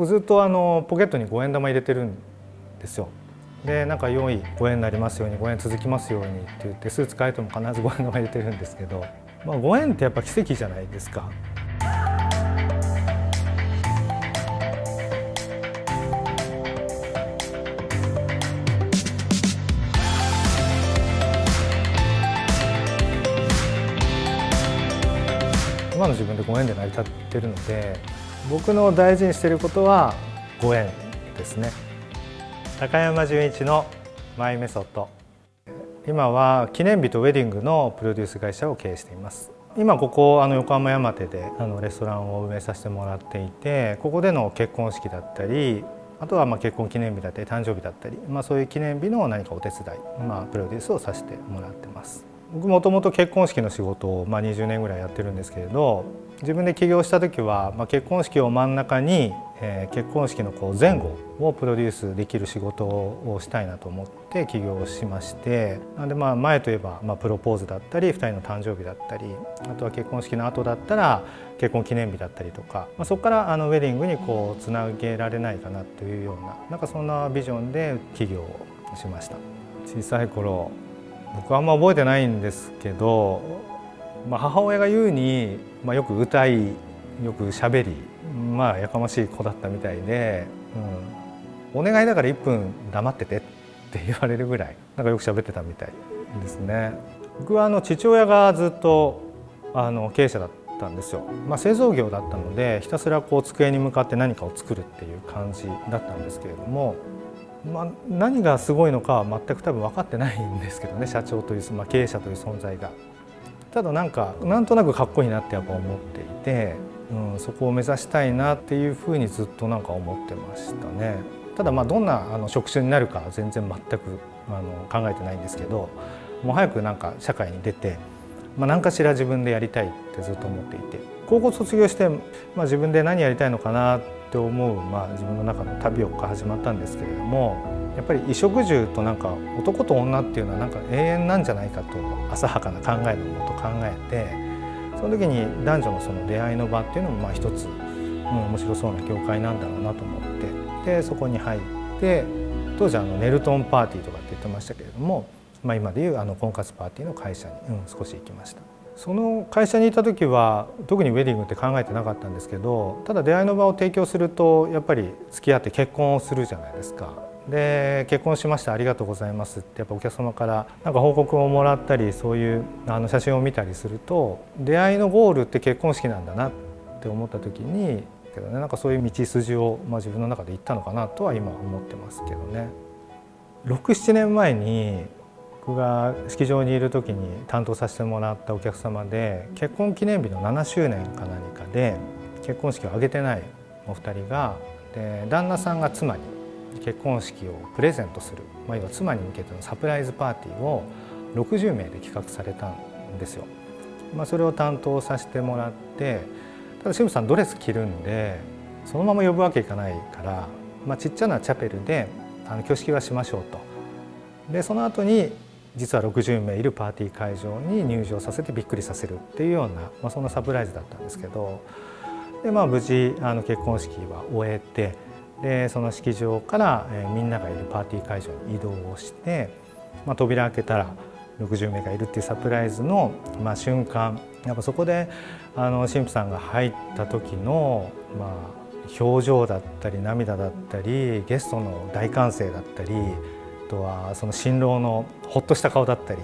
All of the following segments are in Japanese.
僕ずっとポケットに5円玉入れてるんですよ。でなんか4位5円になりますように5円続きますようにって言ってスーツ変えても必ず5円玉入れてるんですけど、5円ってやっぱ奇跡じゃないですか。今の自分で5円で成り立ってるので、僕の大事にしていることは5円ですね。高山純一のマイメソッド。今は記念日とウェディングのプロデュース会社を経営しています。今ここ横浜山手でレストランを運営させてもらっていて、ここでの結婚式だったり、あとは結婚記念日だったり誕生日だったり、そういう記念日の何かお手伝い、プロデュースをさせてもらってます。僕もともと結婚式の仕事を20年ぐらいやってるんですけれど、自分で起業した時は結婚式を真ん中に結婚式の前後をプロデュースできる仕事をしたいなと思って起業しまして、なんで前といえばプロポーズだったり2人の誕生日だったり、あとは結婚式の後だったら結婚記念日だったりとか、そこからウェディングにつなげられないかなというようなそんなビジョンで起業をしました。小さい頃僕はあんま覚えてないんですけど、母親が言うに、よく歌いよくしゃべり、やかましい子だったみたいで、お願いだから1分黙っててって言われるぐらいよくしゃべってたみたいですね。僕は父親がずっと経営者だったんですよ。製造業だったのでひたすら机に向かって何かを作るっていう感じだったんですけれども、何がすごいのかは全く多分分かってないんですけどね、社長という、経営者という存在が。ただなんとなくかっこいいなってやっぱ思っていて、そこを目指したいなっていうふうにずっと思ってましたね。ただどんな職種になるかは全然全く考えてないんですけど、もう早く社会に出て、何かしら自分でやりたいってずっと思っていて、高校卒業して、自分で何やりたいのかなって思う、自分の中の旅が始まったんですけれども、やっぱり衣食住と男と女っていうのは永遠なんじゃないかと浅はかな考えのもと考えて、その時に男女のその出会いの場っていうのも一つ、面白そうな業界なんだろうなと思って、でそこに入って、当時ネルトンパーティーとかって言ってましたけれども、今でいう婚活パーティーの会社に、少し行きました。その会社にいた時は特にウェディングって考えてなかったんですけど、ただ出会いの場を提供するとやっぱり付き合って結婚をするじゃないですか。で結婚しましたありがとうございますってやっぱお客様から報告をもらったり、そういう写真を見たりすると、出会いのゴールって結婚式なんだなって思った時にそういう道筋を自分の中で行ったのかなとは今思ってますけどね。6、7年前に僕が式場にいる時に担当させてもらったお客様で、結婚記念日の7周年か何かで結婚式を挙げてないお二人が、で旦那さんが妻に結婚式をプレゼントする、要は妻に向けてのサプライズパーティーを60名で企画されたんですよ。それを担当させてもらって、ただシムさんドレス着るんでそのまま呼ぶわけいかないから、ちっちゃなチャペルで挙式はしましょうと。でその後に実は60名いるパーティー会場に入場させてびっくりさせるっていうような、そんなサプライズだったんですけど、で無事結婚式は終えて、でその式場から、みんながいるパーティー会場に移動をして、扉開けたら60名がいるっていうサプライズの、瞬間、やっぱそこで神父さんが入った時の、表情だったり涙だったりゲストの大歓声だったり、あとはその新郎のほっとした顔だったり、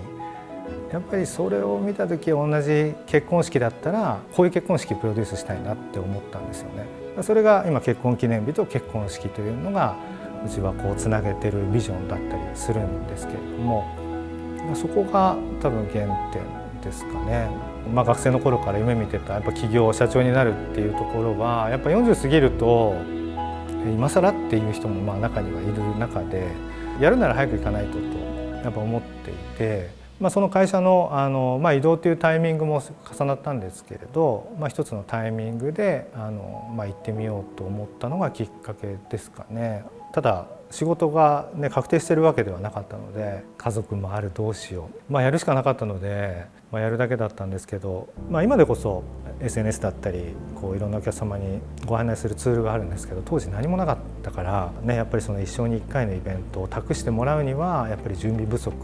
やっぱりそれを見た時同じ結婚式だったらこういう結婚式プロデュースしたいなって思ったんですよね。それが今結婚記念日と結婚式というのがうちはつなげてるビジョンだったりするんですけれども、そこが多分原点ですかね。学生の頃から夢見てたやっぱ起業社長になるっていうところはやっぱ40過ぎると今更っていう人も中にはいる中で、やるなら早く行かないとやっぱ思っていて、その会社の移動というタイミングも重なったんですけれど、一つのタイミングで行ってみようと思ったのがきっかけですかね。ただ仕事が、確定してるわけではなかったので、家族もあるどうしよう、やるしかなかったので、やるだけだったんですけど、今でこそ SNS だったりいろんなお客様にご案内するツールがあるんですけど、当時何もなかったからね、やっぱりその一生に1回のイベントを託してもらうにはやっぱり準備不足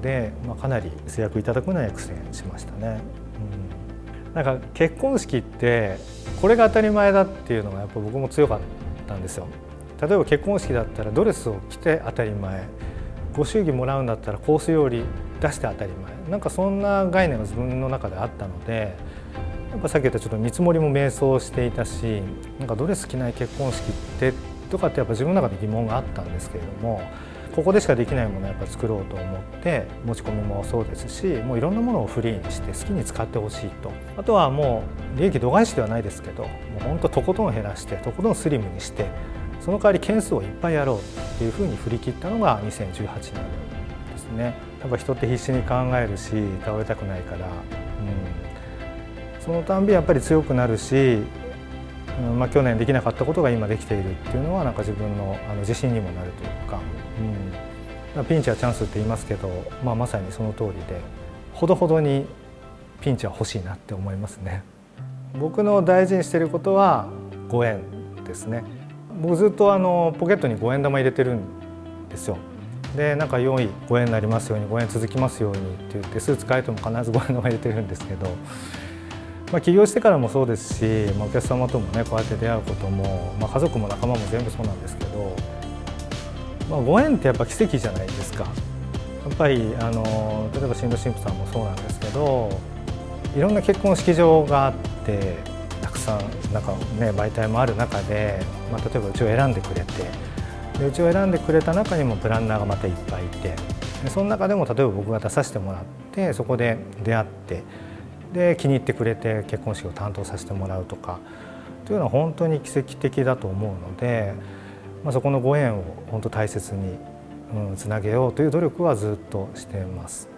で、かなり制約いただくのは苦戦しましたね。なんか結婚式ってこれが当たり前だっていうのがやっぱ僕も強かったんですよ。例えば結婚式だったらドレスを着て当たり前、ご祝儀もらうんだったらコース料理出して当たり前、なんかそんな概念が自分の中であったので、やっぱさっき言ったちょっと見積もりも迷走していたし、なんかドレス着ない結婚式ってとかってやっぱ自分の中で疑問があったんですけれども、ここでしかできないものをやっぱ作ろうと思って持ち込みもそうですし、もういろんなものをフリーにして好きに使ってほしいと。あとはもう利益度外視ではないですけど、もう本当とことん減らしてとことんスリムにして、その代わり件数をいっぱいやろうっていうふうに振り切ったのが2018年ですね。やっぱ人って必死に考えるし倒れたくないから、そのたんびやっぱり強くなるし、去年できなかったことが今できているっていうのはなんか自分の自信にもなるというか、ピンチはチャンスって言いますけど、まさにその通りで、ほどほどにピンチは欲しいなって思いますね。僕の大事にしていることはご縁ですね。僕ずっとポケットに5円玉入れてるんですよ。でなんか良いご縁になりますように、ご縁続きますようにって言ってスーツ変えても必ず5円玉入れてるんですけど、起業してからもそうですし、お客様ともねこうやって出会うことも、家族も仲間も全部そうなんですけど、ご縁ってやっぱ奇跡じゃないですか。やっぱり例えば新郎新婦さんもそうなんですけど、いろんな結婚式場があってたくさんなんか、媒体もある中で、例えばうちを選んでくれて、でうちを選んでくれた中にもプランナーがまたいっぱいいて、でその中でも例えば僕が出させてもらってそこで出会って、で気に入ってくれて結婚式を担当させてもらうとかというのは本当に奇跡的だと思うので、そこのご縁を本当大切につなげようという努力はずっとしています。